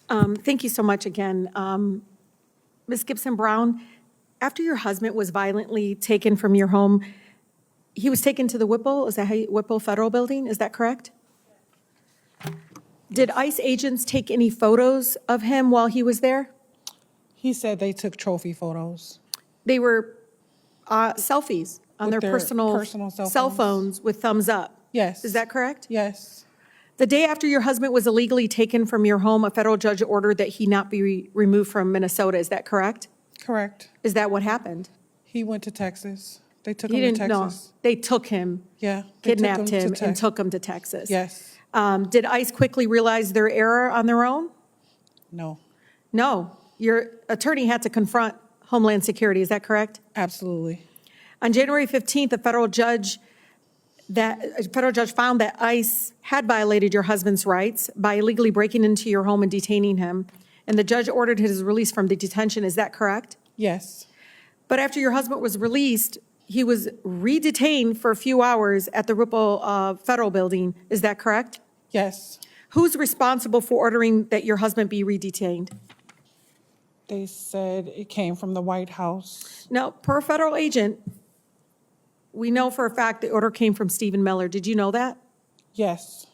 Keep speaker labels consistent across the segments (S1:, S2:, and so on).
S1: Thank you so much again. Ms. Gibson-Brown, after your husband was violently taken from your home, he was taken to the Whipple, is that how Whipple Federal Building, is that correct? Did ICE agents take any photos of him while he was there?
S2: He said they took trophy photos.
S1: They were selfies on
S2: With
S1: their
S2: their
S1: personal
S2: personal cell
S1: cell
S2: phones.
S1: phones with thumbs up.
S2: Yes.
S1: Is that correct?
S2: Yes.
S1: The day after your husband was illegally taken from your home, a federal judge ordered that he not be removed from Minnesota. Is that correct?
S2: Correct.
S1: Is that what happened?
S2: He went to Texas. They took
S1: He
S2: him to
S1: didn't know.
S2: Texas.
S1: They took him,
S2: Yeah. they took
S1: kidnapped
S2: to
S1: him, and
S2: Tex-
S1: took him to Texas.
S2: Yes.
S1: Did ICE quickly realize their error on their own?
S2: No.
S1: No. Your attorney had to confront Homeland Security. Is that correct?
S2: Absolutely.
S1: On January 15th, a federal judge found that ICE had violated your husband's rights by illegally breaking into your home and detaining him, and the judge ordered his release from the detention. Is that correct?
S2: Yes.
S1: But after your husband was released, he was re-detained for a few hours at the Ripple Federal Building. Is that correct?
S2: Yes.
S1: Who's responsible for ordering that your husband be re-detained?
S2: They said it came from the White House.
S1: Now, per federal agent, we know for a fact the order came from Stephen Miller. Did you know that?
S2: Yes.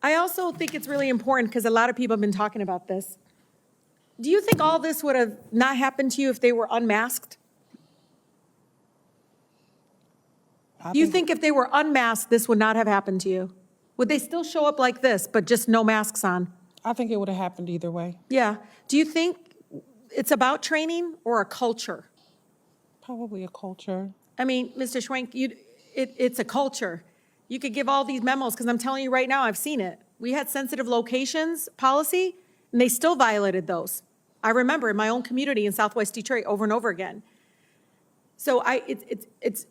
S1: I also think it's really important because a lot of people have been talking about this. Do you think all this would have not happened to you if they were unmasked? Do you think if they were unmasked, this would not have happened to you? Would they still show up like this, but just no masks on?
S2: I think it would have happened either way.
S1: Yeah. Do you think it's about training or a culture?
S2: Probably a culture.
S1: I mean, Mr. Schwenk, it's a culture. You could give all these memos, because I'm telling you right now, I've seen it. We had sensitive locations policy, and they still violated those. I remember in my own community in Southwest Detroit over and over again. So it's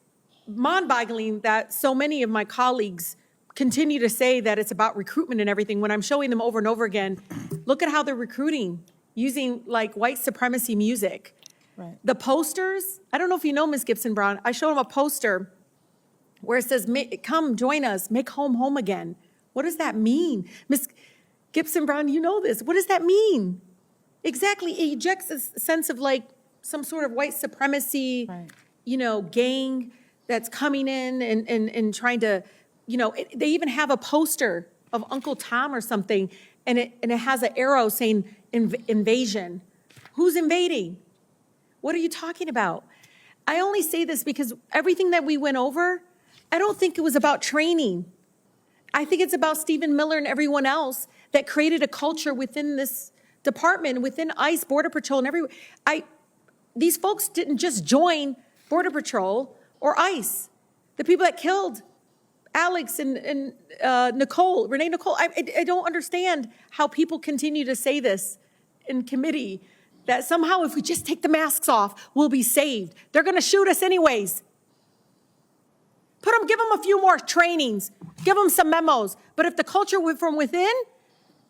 S1: mind-boggling that so many of my colleagues continue to say that it's about recruitment and everything when I'm showing them over and over again. Look at how they're recruiting using like white supremacy music.
S2: Right.
S1: The posters, I don't know if you know Ms. Gibson-Brown, I showed them a poster where it says, come join us, make home home again. What does that mean? Ms. Gibson-Brown, you know this. What does that mean? Exactly, it ejects a sense of like some sort of white supremacy,
S2: Right.
S1: Gang that's coming in and trying to, they even have a poster of Uncle Tom or something, and it has an arrow saying invasion. Who's invading? What are you talking about? I only say this because everything that we went over, I don't think it was about training. I think it's about Stephen Miller and everyone else that created a culture within this department, within ICE, Border Patrol, and everywhere. These folks didn't just join Border Patrol or ICE. The people that killed Alex and Nicole, Renee Nicole, I don't understand how people continue to say this in committee, that somehow if we just take the masks off, we'll be saved. They're gonna shoot us anyways. Give them a few more trainings, give them some memos. But if the culture from within,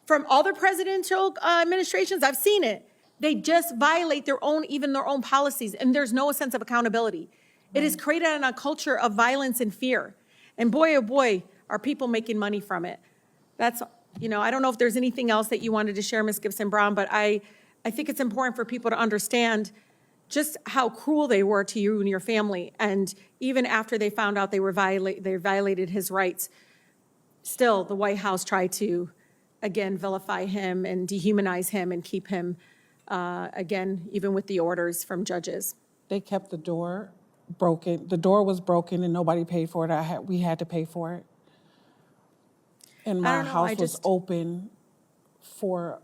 S1: from other presidential administrations, I've seen it, they just violate their own policies, and there's no sense of accountability. It is created a culture of violence and fear. And boy, oh boy, are people making money from it. That's, I don't know if there's anything else that you wanted to share, Ms. Gibson-Brown, but I think it's important for people to understand just how cruel they were to you and your family. And even after they found out they violated his rights, still the White House tried to, again, vilify him and dehumanize him and keep him, again, even with the orders from judges.
S2: They kept the door broken. The door was broken and nobody paid for it. We had to pay for it. And my house was open for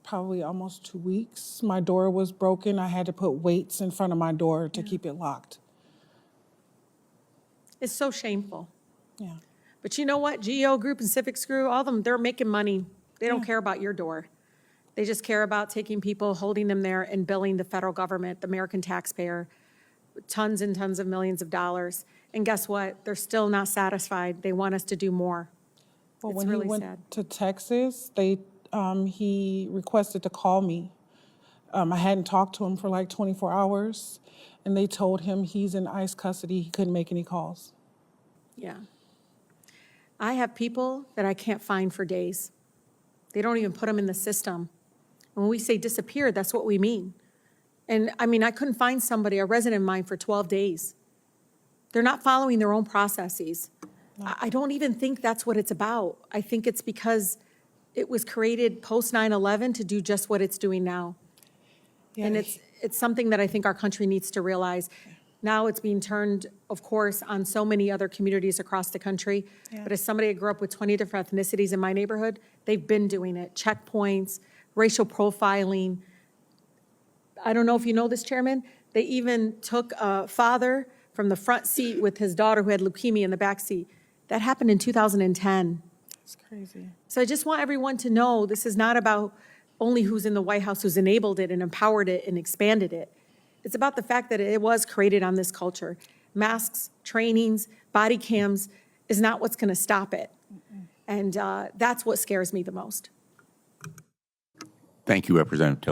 S2: probably almost 2 weeks. My door was broken. I had to put weights in front of my door to keep it locked.
S1: It's so shameful.
S2: Yeah.
S1: But you know what? GEO Group and Civic Screw, all of them, they're making money. They don't care about your door. They just care about taking people, holding them there, and billing the federal government, the American taxpayer, tons and tons of millions of dollars. And guess what? They're still not satisfied. They want us to do more.
S2: Well,
S1: It's
S2: when
S1: really
S2: he went
S1: sad.
S2: to Texas, he requested to call me. I hadn't talked to him for like 24 hours, and they told him he's in ICE custody. He couldn't make any calls.
S1: Yeah. I have people that I can't find for days. They don't even put them in the system. When we say disappeared, that's what we mean. And I mean, I couldn't find somebody, a resident of mine, for 12 days. They're not following their own processes. I don't even think that's what it's about. I think it's because it was created post 9/11 to do just what it's doing now. And it's something that I think our country needs to realize. Now it's being turned, of course, on so many other communities across the country. But as somebody that grew up with 20 different ethnicities in my neighborhood, they've been doing it. Checkpoints, racial profiling. I don't know if you know this, Chairman. They even took a father from the front seat with his daughter who had leukemia in the back seat. That happened in 2010.
S2: It's crazy.
S1: So I just want everyone to know this is not about only who's in the White House who's enabled it and empowered it and expanded it. It's about the fact that it was created on this culture. Masks, trainings, body cams is not what's going to stop it. And that's what scares me the most.
S3: Thank you, Representative Tlaib.